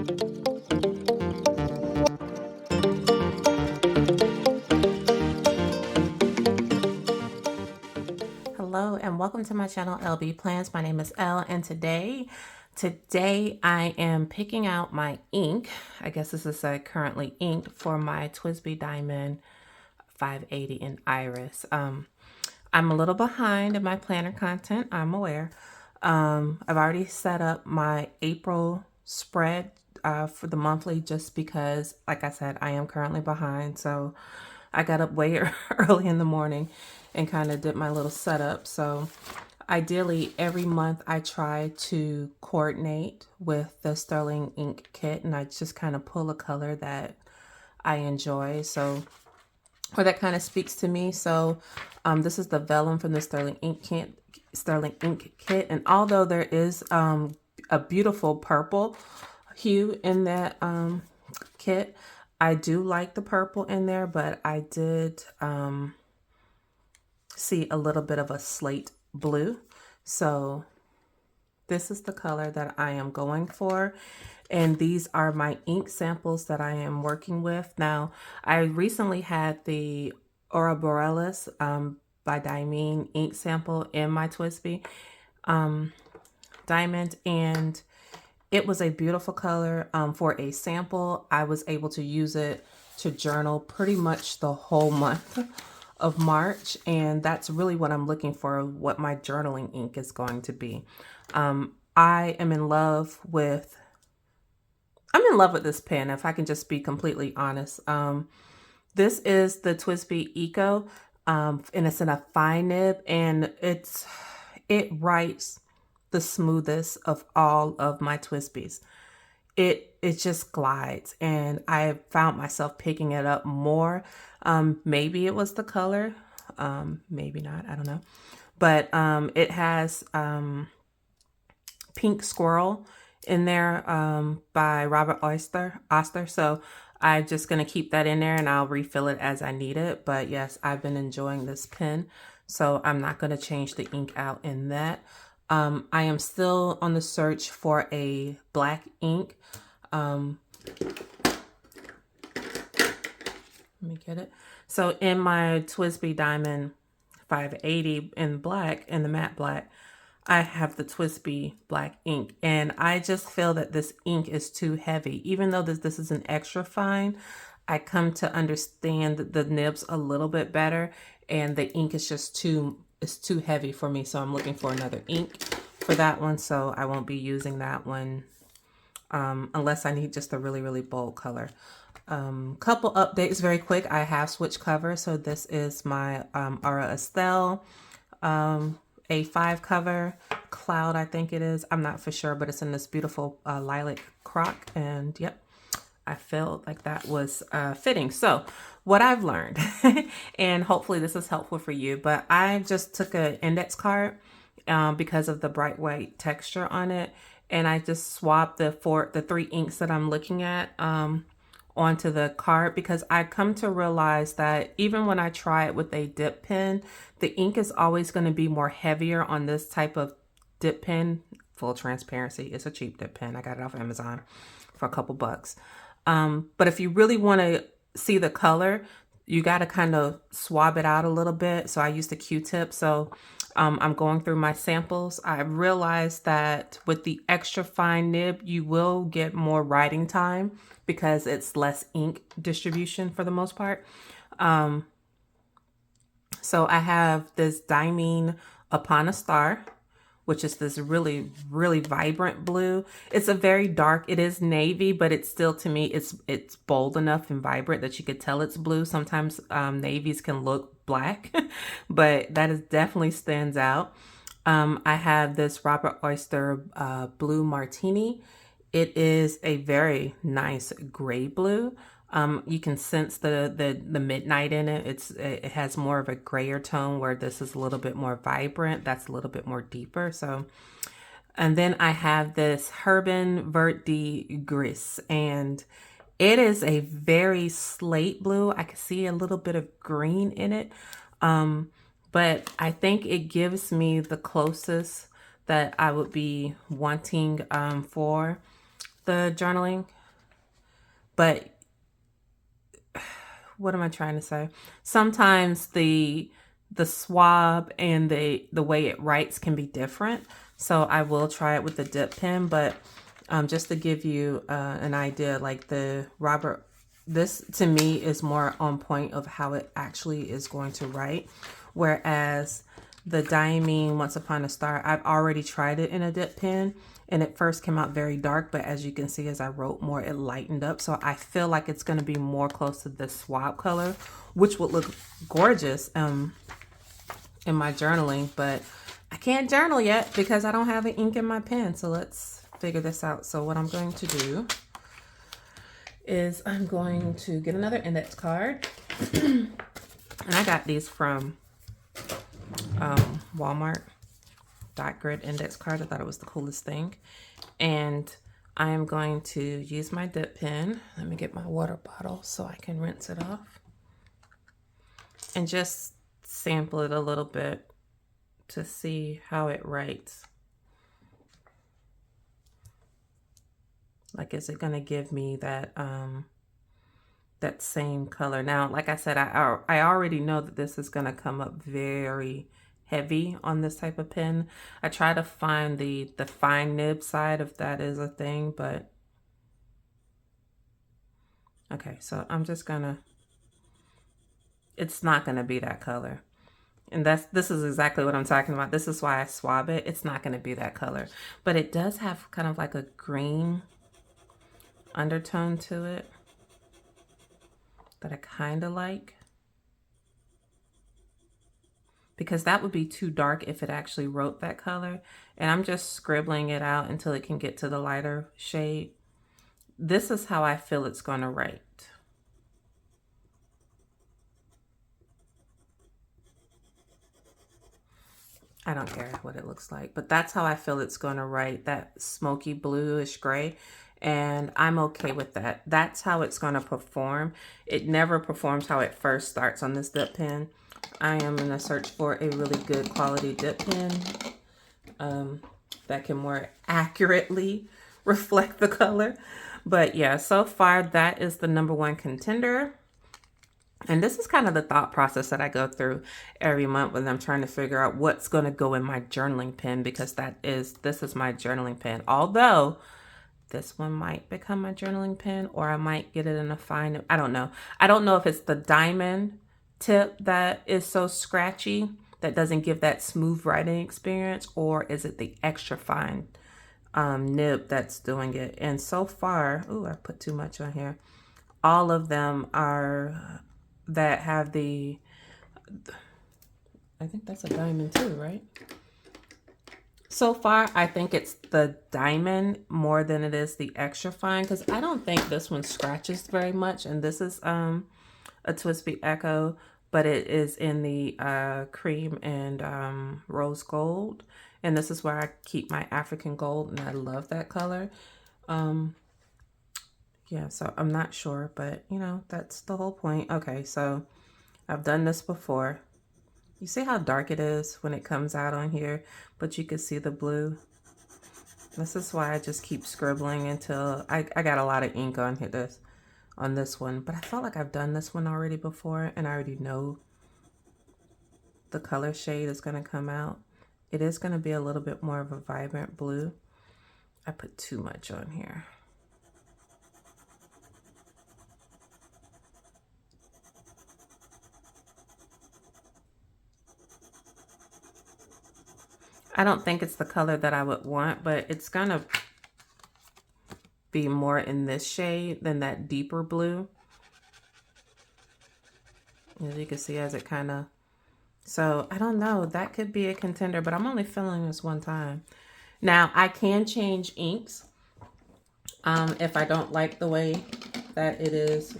Hello and welcome to my channel, LB Plans. My name is Elle, and today I am picking out my ink. I guess this is currently inked for my TWSBI Diamond 580 in Iris. I'm a little behind in my planner content, I'm aware. I've already set up my April spread for the monthly just because, like I said, I am currently behind. So I got up way early in the morning and kind of did my little setup. So ideally, every month I try to coordinate with the Sterling ink kit, and I just kind of pull a color that I enjoy. So, or that kind of speaks to me. So this is the vellum from the Sterling ink kit. And although there is a beautiful purple hue in that kit, I do like the purple in there, but I did see a little bit of a slate blue. So this is the color that I am going for. And these are my ink samples that I am working with. Now, I recently had the Aura Borealis by Diamine ink sample in my TWSBI Diamond, and it was a beautiful color. For a sample, I was able to use it to journal pretty much the whole month of March, and that's really what I'm looking for, what my journaling ink is going to be. I am in love with this pen, if I can just be completely honest. This is the TWSBI Eco, and it's in a fine nib, and it writes the smoothest of all of my TWSBIs. It just glides, and I found myself picking it up more. Maybe it was the color, maybe not, I don't know. But it has Pink Squirrel in there by Robert Oster. So I'm just going to keep that in there, and I'll refill it as I need it. But yes, I've been enjoying this pen, so I'm not going to change the ink out in that. I am still on the search for a black ink. Let me get it. So in my TWSBI Diamond 580 in black, in the matte black, I have the TWSBI black ink, and I just feel that this ink is too heavy. Even though this is an extra fine, I come to understand the nibs a little bit better, and the ink is just too heavy for me. So I'm looking for another ink for that one. So I won't be using that one unless I need just a really, really bold color. Couple updates very quick. I have switched covers. So this is my Aura Estelle A5 cover, Cloud, I think it is. I'm not for sure, but it's in this beautiful lilac croc. And yep, I felt like that was fitting. So what I've learned, and hopefully this is helpful for you, but I just took an index card because of the bright white texture on it, and I just swapped the three inks that I'm looking at onto the card, because I come to realize that even when I try it with a dip pen, the ink is always going to be more heavier on this type of dip pen. Full transparency, it's a cheap dip pen. I got it off Amazon for a couple bucks. But if you really want to see the color, you got to kind of swab it out a little bit. So I used a Q-tip. So I'm going through my samples. I realized that with the extra fine nib, you will get more writing time because it's less ink distribution for the most part. So I have this Diamine Upon a Star, which is this really, really vibrant blue. It's a very dark, it is navy, but it's still, to me, it's bold enough and vibrant that you could tell it's blue. Sometimes navies can look black, but that is definitely stands out. I have this Robert Oyster Blue Martini. It is a very nice gray blue. You can sense the midnight in it. It has more of a grayer tone, where this is a little bit more vibrant. That's a little bit more deeper. So, and then I have this Herbin Vert de Gris, and it is a very slate blue. I can see a little bit of green in it. But I think it gives me the closest that I would be wanting for the journaling But what am I trying to say? Sometimes the swab and the way it writes can be different. So I will try it with the dip pen, but just to give you an idea, like the Robert, this to me is more on point of how it actually is going to write. Whereas the Diamine Once Upon a Star, I've already tried it in a dip pen and it first came out very dark, but as you can see, as I wrote more, it lightened up. So I feel like it's going to be more close to the swab color, which would look gorgeous in my journaling, but I can't journal yet because I don't have the ink in my pen. So let's figure this out. So what I'm going to do is I'm going to get another index card. And I got these from Walmart. Dot grid index card. I thought it was the coolest thing. And I am going to use my dip pen. Let me get my water bottle so I can rinse it off. And just sample it a little bit to see how it writes. Like, is it going to give me that that same color? Now, like I said, I already know that this is going to come up very heavy on this type of pen. I try to find the fine nib side if that is a thing, but okay, so I'm just gonna, it's not gonna be that color. And this is exactly what I'm talking about. This is why I swab it. It's not gonna be that color, but it does have kind of like a green undertone to it that I kind of like. Because that would be too dark if it actually wrote that color. And I'm just scribbling it out until it can get to the lighter shade. This is how I feel it's going to write. I don't care what it looks like, but that's how I feel it's going to write, that smoky bluish gray. And I'm okay with that. That's how it's going to perform. It never performs how it first starts on this dip pen. I am going to search for a really good quality dip pen that can more accurately reflect the color. But yeah, so far that is the #1 contender. And this is kind of the thought process that I go through every month when I'm trying to figure out what's going to go in my journaling pen, because this is my journaling pen. Although this one might become my journaling pen, or I might get it in a fine, I don't know. I don't know if it's the diamond tip that is so scratchy that doesn't give that smooth writing experience, or is it the extra fine nib that's doing it. And so far, oh, I put too much on here. All of them are that have the, I think that's a diamond too, right? So far, I think it's the diamond more than it is the extra fine, because I don't think this one scratches very much. And this is a Twisby Echo, but it is in the cream and rose gold. And this is where I keep my African gold, and I love that color. Yeah, so I'm not sure, but you know, that's the whole point. Okay, so I've done this before. You see how dark it is when it comes out on here, but you can see the blue. This is why I just keep scribbling until I got a lot of ink on here, on this one, but I felt like I've done this one already before, and I already know the color shade is going to come out. It is going to be a little bit more of a vibrant blue. I put too much on here. I don't think it's the color that I would want, but it's going to be more in this shade than that deeper blue. As you can see, as it kind of, so I don't know, that could be a contender, but I'm only filling this one time. Now I can change inks if I don't like the way that it is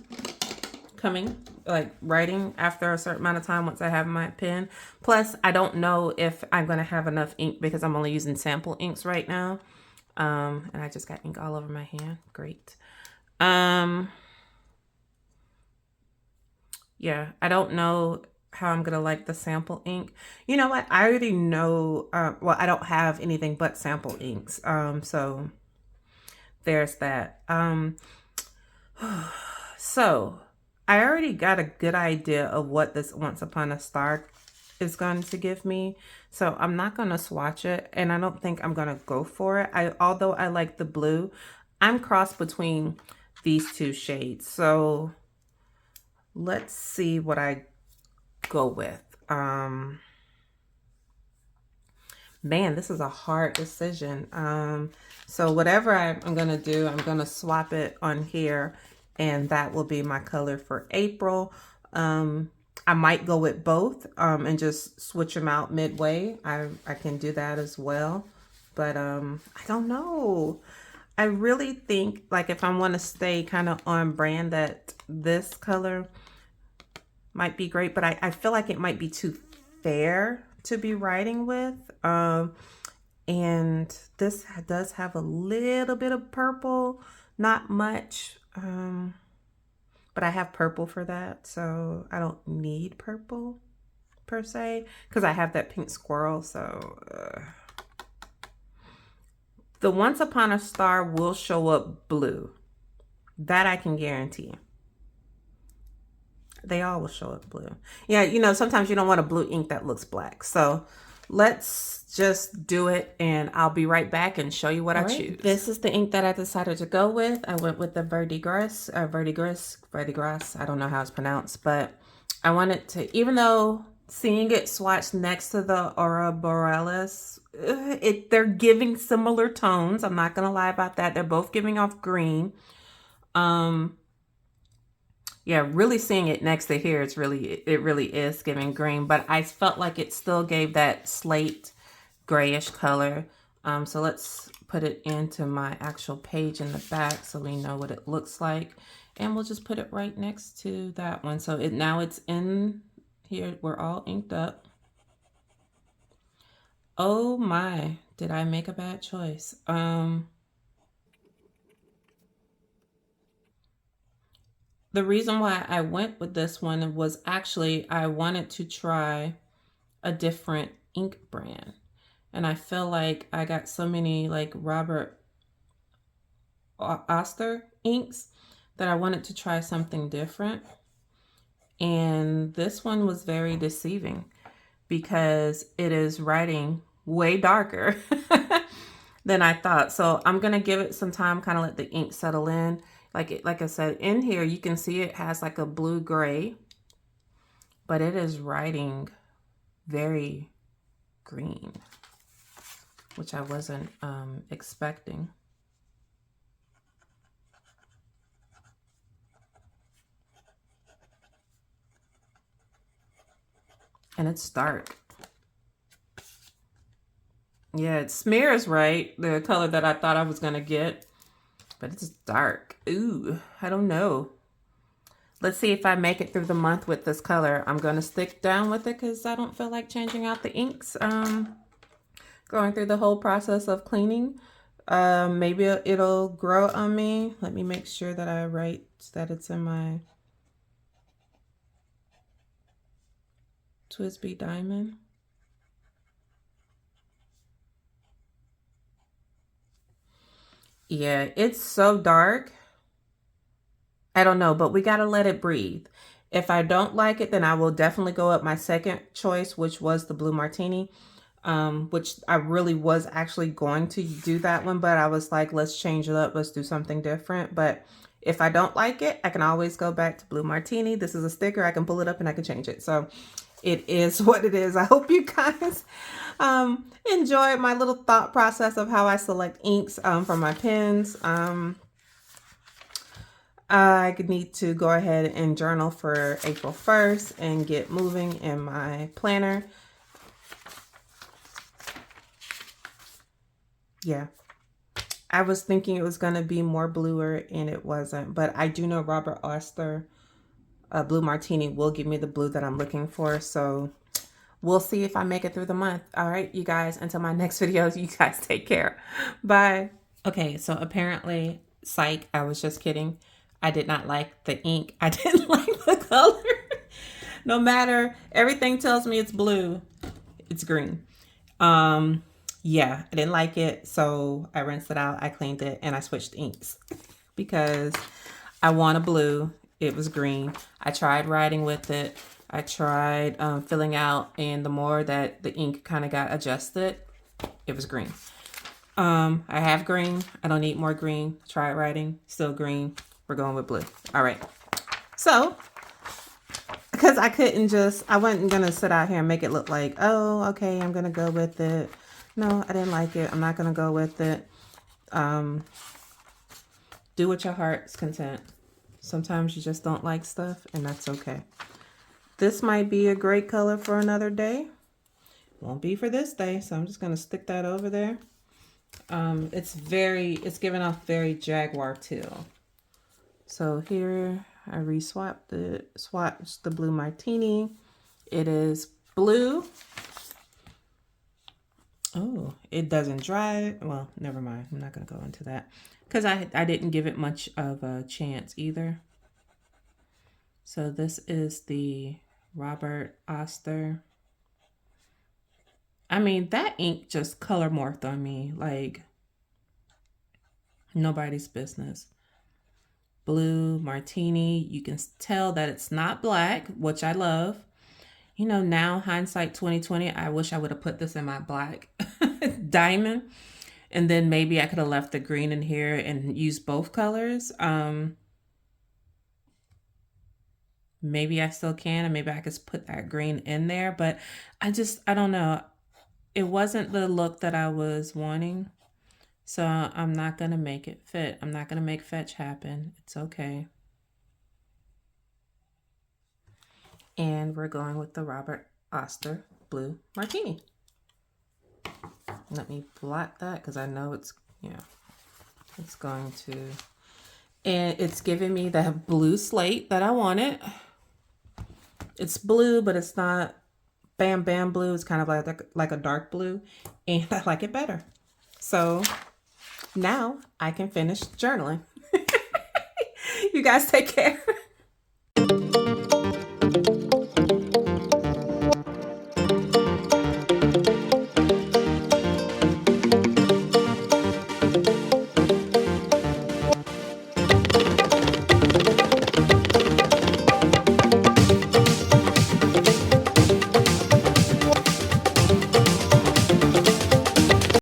coming, like writing after a certain amount of time once I have my pen. Plus, I don't know if I'm going to have enough ink because I'm only using sample inks right now. And I just got ink all over my hand. Great. Yeah, I don't know how I'm going to like the sample ink. You know what? I already know, well, I don't have anything but sample inks. So there's that. So I already got a good idea of what this Once Upon a Star is going to give me. So I'm not going to swatch it, and I don't think I'm going to go for it. Although I like the blue, I'm crossed between these two shades. So let's see what I go with. Man, this is a hard decision. So whatever I'm going to do, I'm going to swap it on here, and that will be my color for April. I might go with both and just switch them out midway. I can do that as well. But I don't know. I really think, like, if I want to stay kind of on brand, that this color might be great, but I feel like it might be too fair to be writing with. And this does have a little bit of purple, not much. But I have purple for that, so I don't need purple per se, because I have that pink squirrel. So the Once Upon a Star will show up blue. That I can guarantee. They all will show up blue. Yeah, you know, sometimes you don't want a blue ink that looks black. So let's just do it, and I'll be right back and show you what I choose. This is the ink that I decided to go with. I went with the Verdigris. I don't know how it's pronounced, but I wanted to, even though seeing it swatched next to the Aura Borealis, they're giving similar tones. I'm not gonna lie about that. They're both giving off green. Yeah, really seeing it next to here, it really is giving green, but I felt like it still gave that slate grayish color. So let's put it into my actual page in the back so we know what it looks like. And we'll just put it right next to that one. So now it's in here. We're all inked up. Oh my, did I make a bad choice? The reason why I went with this one was actually I wanted to try a different ink brand. And I feel like I got so many like Robert Oster inks that I wanted to try something different. And this one was very deceiving because it is writing way darker than I thought. So I'm going to give it some time, kind of let the ink settle in. Like I said, in here, you can see it has like a blue gray, but it is writing very green, which I wasn't expecting. And it's dark. Yeah, it smears right, the color that I thought I was going to get, but it's dark. Ooh, I don't know. Let's see if I make it through the month with this color. I'm going to stick down with it because I don't feel like changing out the inks. Going through the whole process of cleaning. Maybe it'll grow on me. Let me make sure that I write that it's in my TWSBI Diamond. Yeah, it's so dark. I don't know, but we got to let it breathe. If I don't like it, then I will definitely go up my second choice, which was the Blue Martini, which I really was actually going to do that one, but I was like, let's change it up. Let's do something different. But if I don't like it, I can always go back to Blue Martini. This is a sticker. I can pull it up and I can change it. So it is what it is. I hope you guys enjoyed my little thought process of how I select inks for my pens. I need to go ahead and journal for April 1st and get moving in my planner. Yeah. I was thinking it was going to be more bluer and it wasn't, but I do know Robert Oster Blue Martini will give me the blue that I'm looking for. So we'll see if I make it through the month. All right, you guys, until my next video, you guys take care. Bye. Okay, so apparently, psych, I was just kidding. I did not like the ink. I didn't like the color. No matter, everything tells me it's blue. It's green. Yeah, I didn't like it. So I rinsed it out. I cleaned it and I switched inks because I want a blue. It was green. I tried writing with it. I tried filling out, and the more that the ink kind of got adjusted, it was green. I have green. I don't need more green. Try writing. Still green. We're going with blue. All right. So, because I wasn't going to sit out here and make it look like, oh, okay, I'm going to go with it. No, I didn't like it. I'm not going to go with it. Do what your heart's content. Sometimes you just don't like stuff, and that's okay. This might be a great color for another day. Won't be for this day, so I'm just going to stick that over there. It's giving off very Jaguar teal. So here I swatched the blue martini. It is blue. Oh, it doesn't dry. Well, never mind. I'm not going to go into that because I didn't give it much of a chance either. So this is the Robert Oster. I mean, that ink just color morphed on me like nobody's business. Blue martini. You can tell that it's not black, which I love. You know, now hindsight 2020, I wish I would have put this in my black diamond. And then maybe I could have left the green in here and used both colors. Maybe I still can, and maybe I could put that green in there. But I don't know. It wasn't the look that I was wanting. So I'm not going to make it fit. I'm not going to make fetch happen. It's okay. And we're going with the Robert Oster Blue Martini. Let me blot that because I know it's going to. And it's giving me that blue slate that I wanted. It's blue, but it's not bam bam blue. It's kind of like a dark blue, and I like it better. So now I can finish journaling. You guys take care.